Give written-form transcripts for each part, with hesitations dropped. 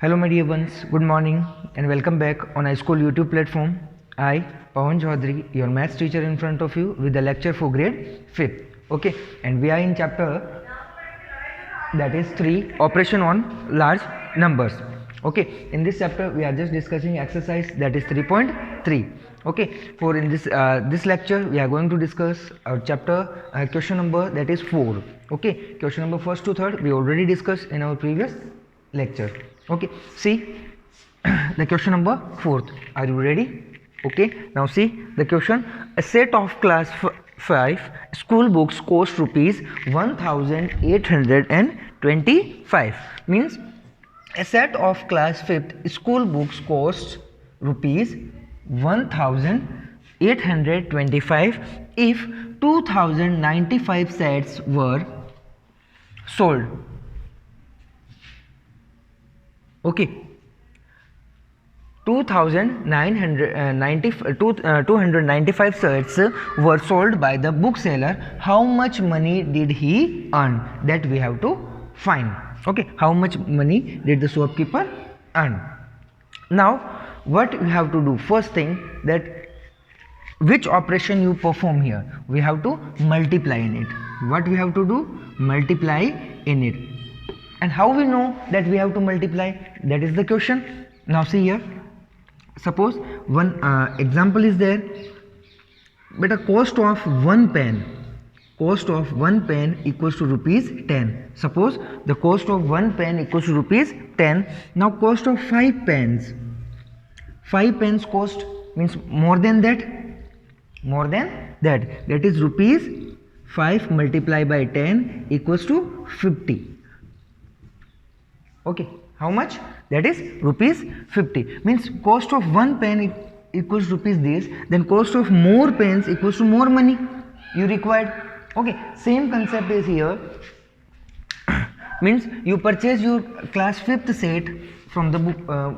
Hello my dear ones, good morning and welcome back on iSchool YouTube platform. I, Pawan Chaudhary, your maths teacher in front of you with the lecture for grade 5th. Okay, and we are in chapter that is 3, operation on large numbers. Okay, in this chapter we are just discussing exercise that is 3.3. Okay, for in this lecture we are going to discuss our chapter question number that is 4. Okay, question number 1st to 3rd we already discussed in our previous lecture. Okay, see the question number 4th. Are you ready? Okay, now see the question. A set of class 5 school books cost rupees 1825. Means a set of class 5th school books costs rupees 1825 if 2095 sets were sold. Okay, 295 sets were sold by the bookseller. How much money did he earn? That we have to find. Okay, how much money did the shopkeeper earn? Now what we have to do, first thing, that which operation you perform here, we have to multiply in it. What we have to do? Multiply in it. And how we know that we have to multiply? That is the question. Now see here, suppose one example is there, but a cost of one pen equals to rupees 10. Suppose the cost of one pen equals to rupees 10. Now cost of 5 pens cost means more than that, that is rupees 5 multiplied by 10 equals to 50. Okay, how much? That is rupees 50. Means cost of one pen equals rupees this, then cost of more pens equals to more money you required. Okay, same concept is here. Means you purchase your class 5th set from the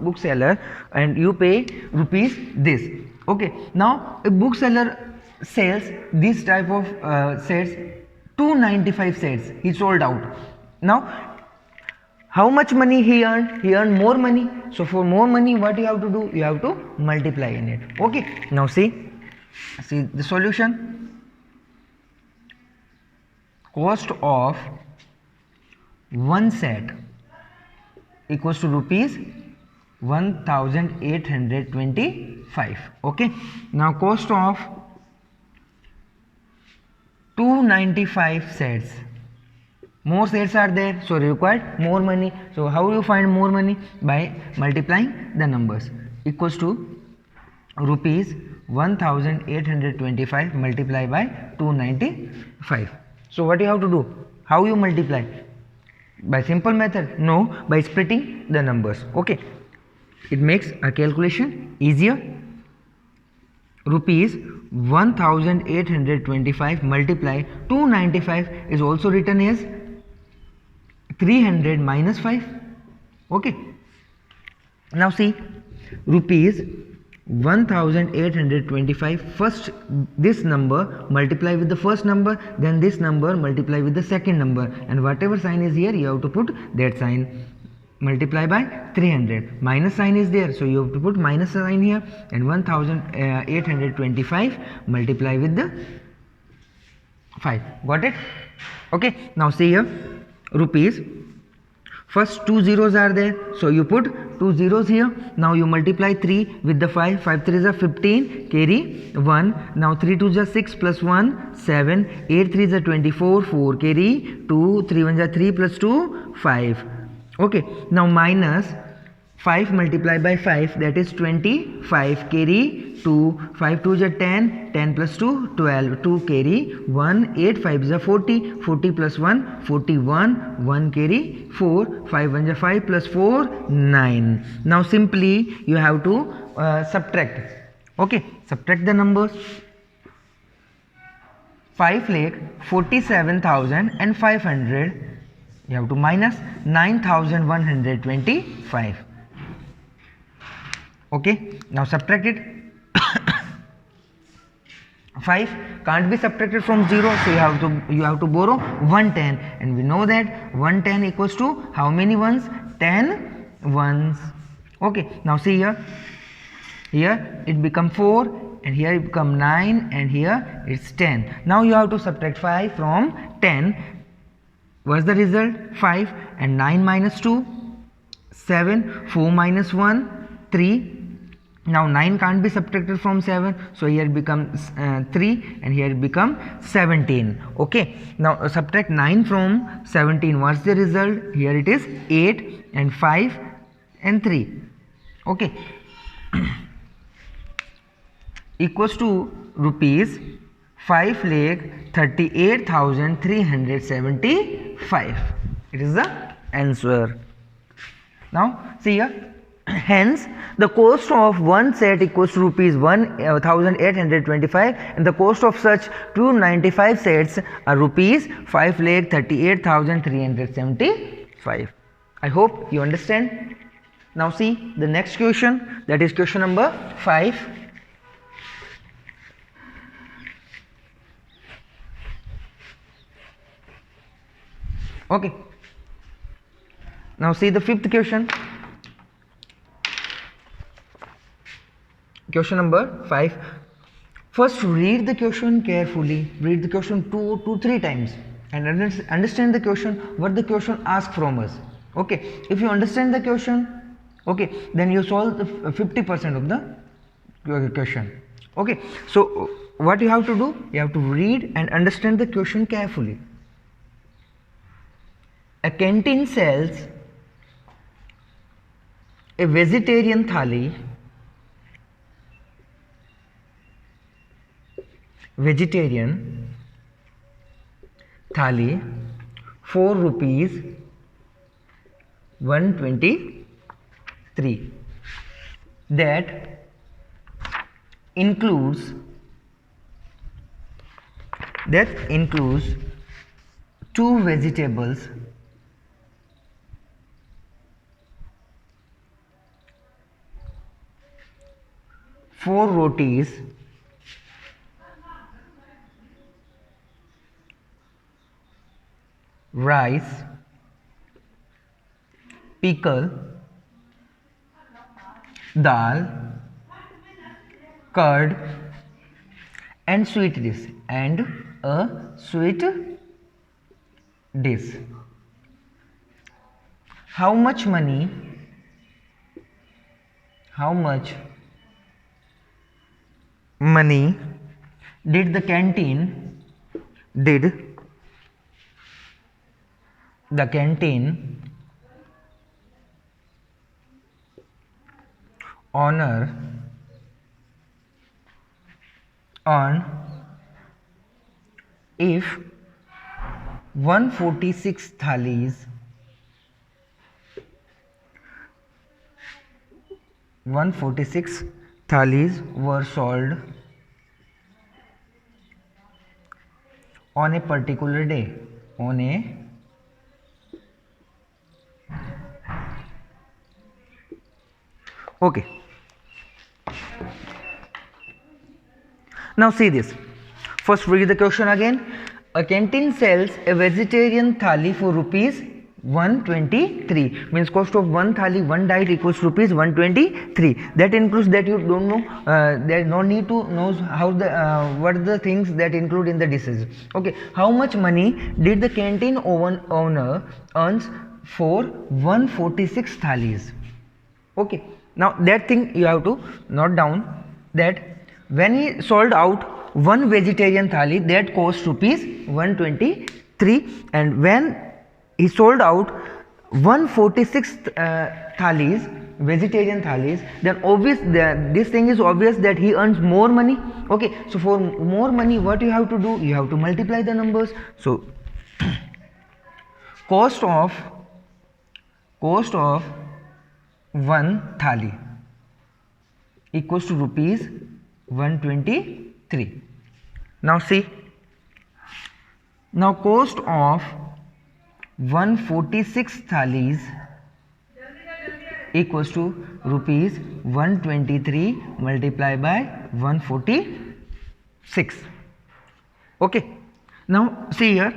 bookseller and you pay rupees this. Okay, now a bookseller sells this type of sets, 295 sets he sold out. Now how much money he earned? He earned more money. So for more money, what you have to do? You have to multiply in it. Okay. Now see the solution. Cost of one set equals to rupees 1825. Okay. Now cost of 295 sets. More sets are there, so required more money. So how you find more money? By multiplying the numbers. Equals to rupees 1825 multiplied by 295. So what you have to do? How you multiply? By simple method? No, by splitting the numbers. Okay, it makes a calculation easier. Rupees 1825 multiply 295 is also written as 300 minus 5. Okay, now see rupees 1825, first this number multiply with the first number, then this number multiply with the second number, and whatever sign is here you have to put that sign. Multiply by 300, minus sign is there, so you have to put minus sign here, and 1825 multiply with the 5. Got it? Okay, now see here, rupees, first 2 zeros are there, so you put 2 zeros here. Now you multiply 3 with the 5, 5 3 is 15, carry 1. Now 3 2 is 6 plus 1, 7, 8 3 is 24, 4 carry 2, 3 1 is 3 plus 2, 5. Okay, now minus 5 multiplied by 5, that is 25, carry 2, 5 2 is 10, 10 plus 2, 12, 2 carry 1, 8 5 is 40, 40 plus 1, 41, 1 carry 4, 5 1 is 5 plus 4, 9. Now simply you have to subtract. Okay, subtract the numbers. 5,47,500, you have to minus 9,125. Okay, now subtract it. 5 can't be subtracted from 0, so you have to borrow 110, and we know that 110 equals to how many ones? 10 ones. Okay, now see here. Here it become 4 and here it become 9 and here it's 10. Now you have to subtract 5 from 10. What's the result? 5 and 9 minus 2, 7, 4 minus 1, 3. Now 9 can't be subtracted from 7, so here it becomes 3 and here it become 17. Okay, now subtract 9 from 17. What's the result? Here it is 8 and 5 and 3. Okay. Equals to rupees 5,38,375. It is the answer. Now see here. Hence the cost of one set equals to rupees 1,825 and the cost of such 295 sets are rupees 5,38,375. I hope you understand. Now see the next question, that is question number 5. Okay. Now see the fifth question. Question number 5. First read the question carefully. Read the question 2 to 3 times and understand the question, what the question asks from us. Okay. If you understand the question, okay, then you solve the 50% of the question. Okay. So what you have to do? You have to read and understand the question carefully. A canteen sells a vegetarian thali, 4 rupees 123. That includes 2 vegetables, 4 rotis, rice, pickle, dal, curd, and sweet dish, and a sweet dish. How much money did the canteen owner earn if 146 thalis were sold on a particular day, okay. Now see this. First read the question again. A canteen sells a vegetarian thali for rupees 123. Means cost of one thali, one diet equals rupees 123. That includes that you don't know. There is no need to know how the what are the things that include in the dishes. Okay. How much money did the canteen owner earns for 146 thalis? Okay. Now that thing you have to note down, that when he sold out one vegetarian thali, that cost rupees 123, and when he sold out 146 vegetarian thalis, then this thing is obvious that he earns more money. Okay, so for more money, what you have to do? You have to multiply the numbers. So cost of one thali equals to rupees 123. Now see, now cost of 146 thalis equals to rupees 123 multiplied by 146. Okay. Now see here,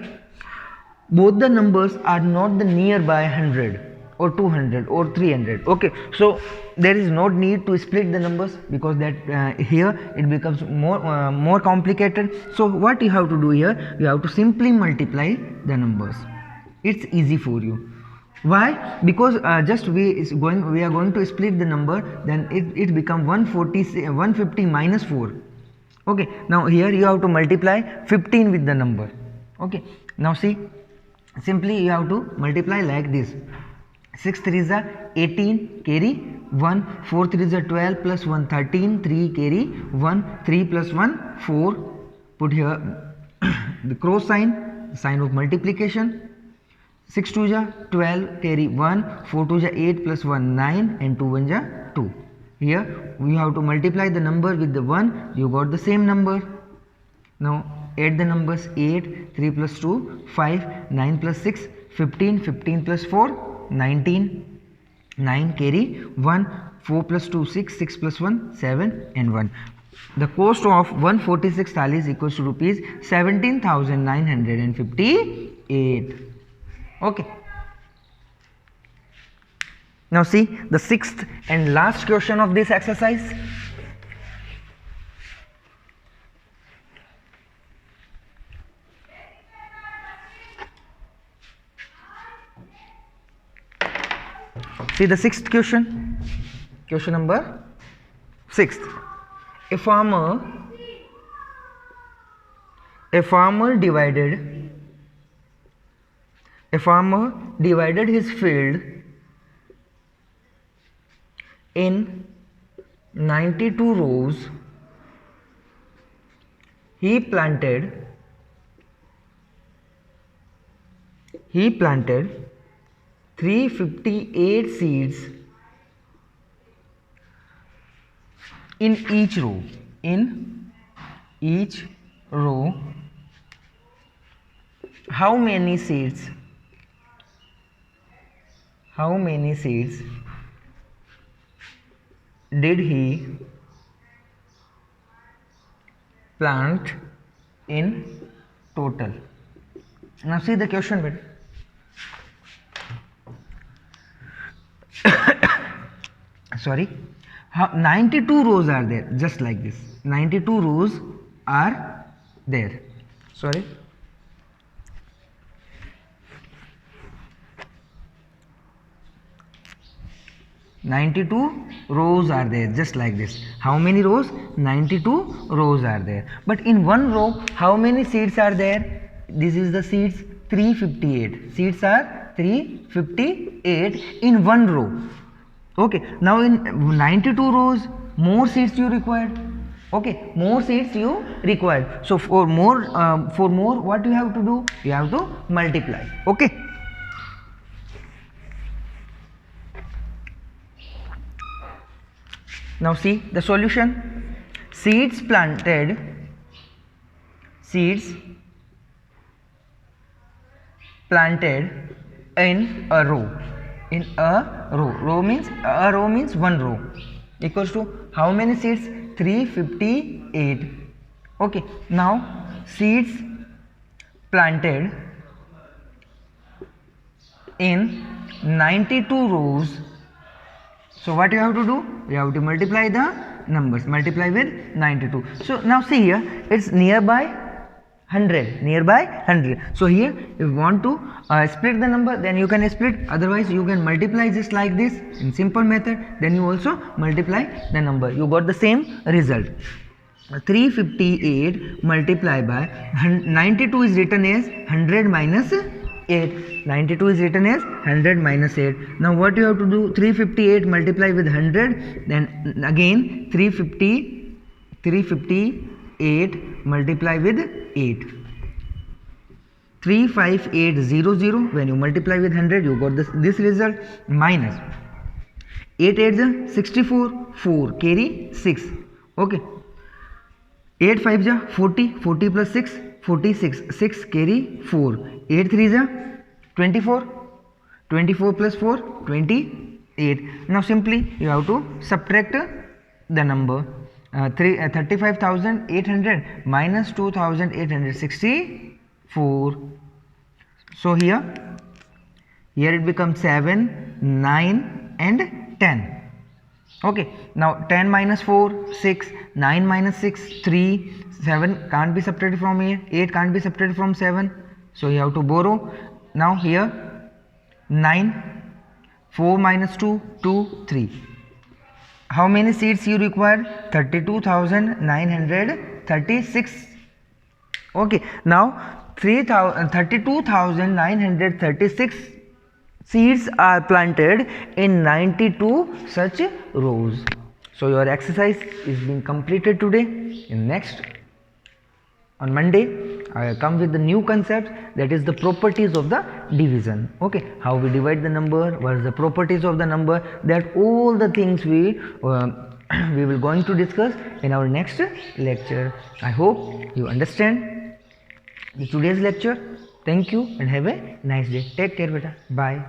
both the numbers are not the nearby 100. or 200 or 300. Okay, so there is no need to split the numbers, because that here it becomes more complicated. So what you have to do here, you have to simply multiply the numbers. It's easy for you. Why? Because we are going to split the number, then it become 150 minus 4. Okay, now here you have to multiply 15 with the number. Okay, now see, simply you have to multiply like this. 6 3 is 18, carry 1, 4 3 is 12 plus 1 13, 3 carry 1, 3 plus 1 4, put here the cross sign of multiplication. 6 2 is 12, carry 1, 4 2 is 8 plus 1 9, and 2 1 is 2. Here we have to multiply the number with the 1, you got the same number. Now add the numbers. 8, 3 plus 2 5, 9 plus 6 15, 15 plus 4 19, 9 carry 1, 4 plus 2 6, 6 plus 1 7, and 1. The cost of 146 thalis equals to rupees 17,958. Okay. Now see the sixth and last question of this exercise. See the sixth question, question number 6. A farmer divided his field in 92 rows. He planted 358 seeds in each row. How many seeds did he plant in total? Now see the question bit. Sorry, 92 rows are there, just like this. 92 rows are there. Sorry. "92 rows are there, just like this. How many rows? 92 rows are there. But in one row, how many seeds are there? This is the seeds, 358. Seeds are 358 in one row. Okay, now in 92 rows, more seeds you required. Okay, more seeds you required. So for more, what you have to do? You have to multiply. Okay. Now see the solution. Seeds planted in a row. Row means one row, equals to how many seeds? 358. Okay, now seeds planted in 92 rows. So what you have to do? You have to multiply the numbers, multiply with 92. So now see here, it's nearby 100. So here if you want to split the number, then you can split, otherwise you can multiply just like this in simple method, then you also multiply the number, you got the same result. 358 multiplied by 92 is written as 100 minus 8. 92 is written as 100 minus 8. Now what you have to do? 358 multiply with 100, then again 358 multiply with 8. 35800. When you multiply with 100, you got this result, minus 8 8 is 64, 4 carry 6. Okay, 8 5 is 40, 40 plus 6 46, 6 carry 4. 8 3 is 24, 24 plus 4 28. Now simply you have to subtract the number. 35,800 minus 2,864. So here here it becomes 7, 9 and 10. Okay, now 10 minus 4, 6, 9 minus 6, 3, 7 can't be subtracted from here, 8 can't be subtracted from 7, so you have to borrow. Now here 9, 4 minus 2, 2, 3. How many seats you require? 32,936. Okay, now 32,936 seeds are planted in 92 such rows. So your exercise is being completed today. In next, on Monday, I come with the new concept, that is the properties of the division. Okay, how we divide the number, what is the properties of the number, that all the things we will going to discuss in our next lecture. I hope you understand today's lecture. Thank you and have a nice day. Take care, beta. Bye.